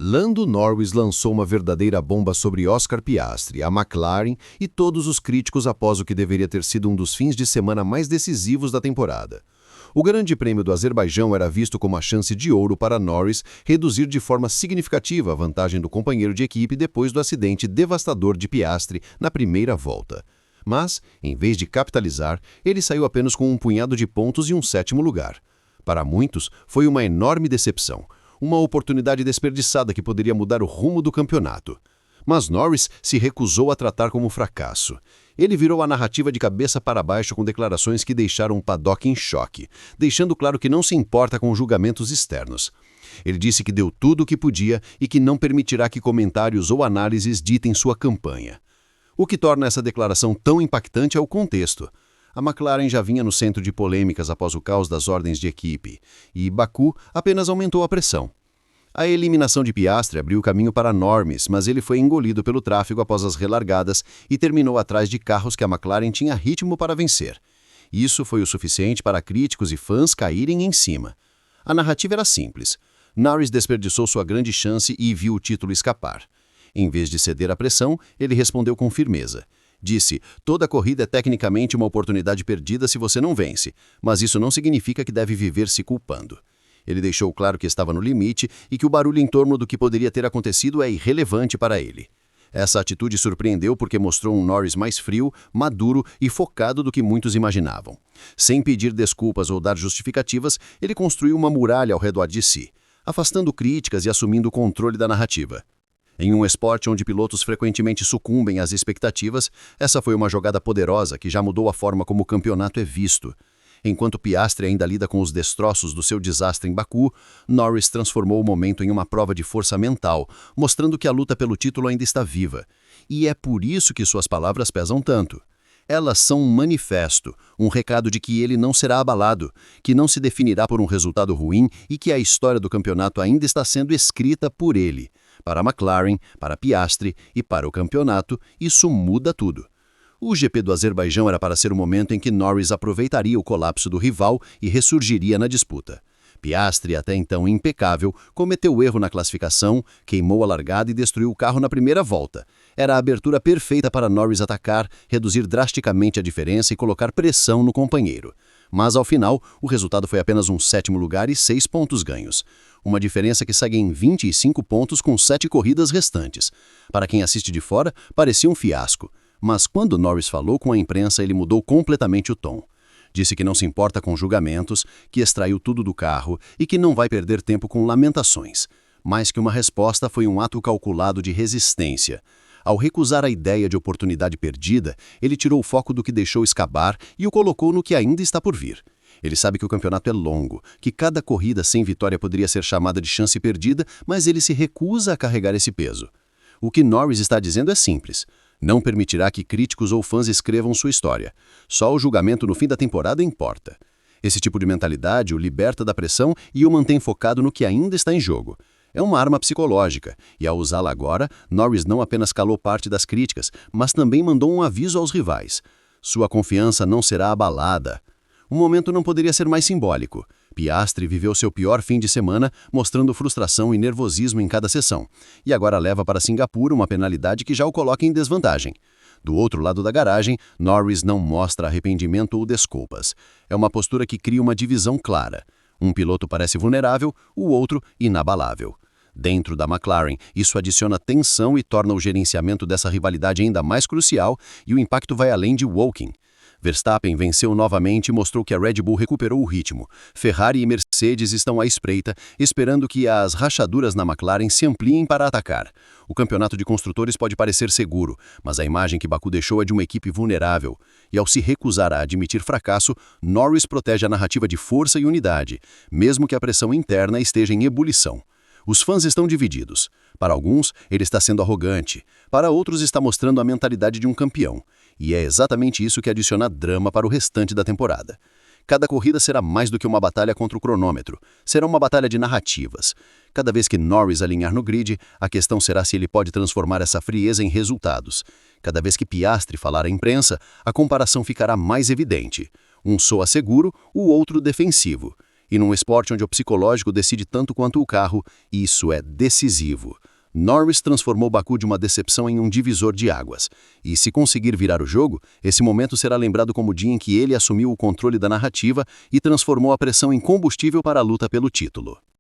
Lando Norris lançou uma verdadeira bomba sobre Oscar Piastri, a McLaren e todos os críticos após o que deveria ter sido um dos fins de semana mais decisivos da temporada. O Grande Prêmio do Azerbaijão era visto como a chance de ouro para Norris reduzir de forma significativa a vantagem do companheiro de equipe depois do acidente devastador de Piastri na primeira volta. Mas, em vez de capitalizar, ele saiu apenas com um punhado de pontos e um sétimo lugar. Para muitos, foi uma enorme decepção. Uma oportunidade desperdiçada que poderia mudar o rumo do campeonato. Mas Norris se recusou a tratar como fracasso. Ele virou a narrativa de cabeça para baixo com declarações que deixaram o paddock em choque, deixando claro que não se importa com julgamentos externos. Ele disse que deu tudo o que podia e que não permitirá que comentários ou análises ditem sua campanha. O que torna essa declaração tão impactante é o contexto. A McLaren já vinha no centro de polêmicas após o caos das ordens de equipe, e Baku apenas aumentou a pressão. A eliminação de Piastri abriu caminho para Norris, mas ele foi engolido pelo tráfego após as relargadas e terminou atrás de carros que a McLaren tinha ritmo para vencer. Isso foi o suficiente para críticos e fãs caírem em cima. A narrativa era simples. Norris desperdiçou sua grande chance e viu o título escapar. Em vez de ceder à pressão, ele respondeu com firmeza. Disse, toda corrida é tecnicamente uma oportunidade perdida se você não vence, mas isso não significa que deve viver se culpando. Ele deixou claro que estava no limite e que o barulho em torno do que poderia ter acontecido é irrelevante para ele. Essa atitude surpreendeu porque mostrou um Norris mais frio, maduro e focado do que muitos imaginavam. Sem pedir desculpas ou dar justificativas, ele construiu uma muralha ao redor de si, afastando críticas e assumindo o controle da narrativa. Em um esporte onde pilotos frequentemente sucumbem às expectativas, essa foi uma jogada poderosa que já mudou a forma como o campeonato é visto. Enquanto Piastri ainda lida com os destroços do seu desastre em Baku, Norris transformou o momento em uma prova de força mental, mostrando que a luta pelo título ainda está viva. E é por isso que suas palavras pesam tanto. Elas são um manifesto, um recado de que ele não será abalado, que não se definirá por um resultado ruim e que a história do campeonato ainda está sendo escrita por ele. Para a McLaren, para Piastri e para o campeonato, isso muda tudo. O GP do Azerbaijão era para ser o momento em que Norris aproveitaria o colapso do rival e ressurgiria na disputa. Piastri, até então impecável, cometeu erro na classificação, queimou a largada e destruiu o carro na primeira volta. Era a abertura perfeita para Norris atacar, reduzir drasticamente a diferença e colocar pressão no companheiro. Mas, ao final, o resultado foi apenas um sétimo lugar e 6 pontos ganhos. Uma diferença que segue em 25 pontos com 7 corridas restantes. Para quem assiste de fora, parecia um fiasco. Mas quando Norris falou com a imprensa, ele mudou completamente o tom. Disse que não se importa com julgamentos, que extraiu tudo do carro e que não vai perder tempo com lamentações. Mais que uma resposta, foi um ato calculado de resistência. Ao recusar a ideia de oportunidade perdida, ele tirou o foco do que deixou escapar e o colocou no que ainda está por vir. Ele sabe que o campeonato é longo, que cada corrida sem vitória poderia ser chamada de chance perdida, mas ele se recusa a carregar esse peso. O que Norris está dizendo é simples. Não permitirá que críticos ou fãs escrevam sua história. Só o julgamento no fim da temporada importa. Esse tipo de mentalidade o liberta da pressão e o mantém focado no que ainda está em jogo. É uma arma psicológica, e ao usá-la agora, Norris não apenas calou parte das críticas, mas também mandou um aviso aos rivais. Sua confiança não será abalada. O momento não poderia ser mais simbólico. Piastri viveu seu pior fim de semana, mostrando frustração e nervosismo em cada sessão, e agora leva para Singapura uma penalidade que já o coloca em desvantagem. Do outro lado da garagem, Norris não mostra arrependimento ou desculpas. É uma postura que cria uma divisão clara. Um piloto parece vulnerável, o outro inabalável. Dentro da McLaren, isso adiciona tensão e torna o gerenciamento dessa rivalidade ainda mais crucial, e o impacto vai além de Woking. Verstappen venceu novamente e mostrou que a Red Bull recuperou o ritmo. Ferrari e Mercedes estão à espreita, esperando que as rachaduras na McLaren se ampliem para atacar. O campeonato de construtores pode parecer seguro, mas a imagem que Baku deixou é de uma equipe vulnerável. E ao se recusar a admitir fracasso, Norris protege a narrativa de força e unidade, mesmo que a pressão interna esteja em ebulição. Os fãs estão divididos. Para alguns, ele está sendo arrogante. Para outros, está mostrando a mentalidade de um campeão. E é exatamente isso que adiciona drama para o restante da temporada. Cada corrida será mais do que uma batalha contra o cronômetro. Será uma batalha de narrativas. Cada vez que Norris alinhar no grid, a questão será se ele pode transformar essa frieza em resultados. Cada vez que Piastri falar à imprensa, a comparação ficará mais evidente. Um soa seguro, o outro defensivo. E num esporte onde o psicológico decide tanto quanto o carro, isso é decisivo. Norris transformou Baku de uma decepção em um divisor de águas. E se conseguir virar o jogo, esse momento será lembrado como o dia em que ele assumiu o controle da narrativa e transformou a pressão em combustível para a luta pelo título.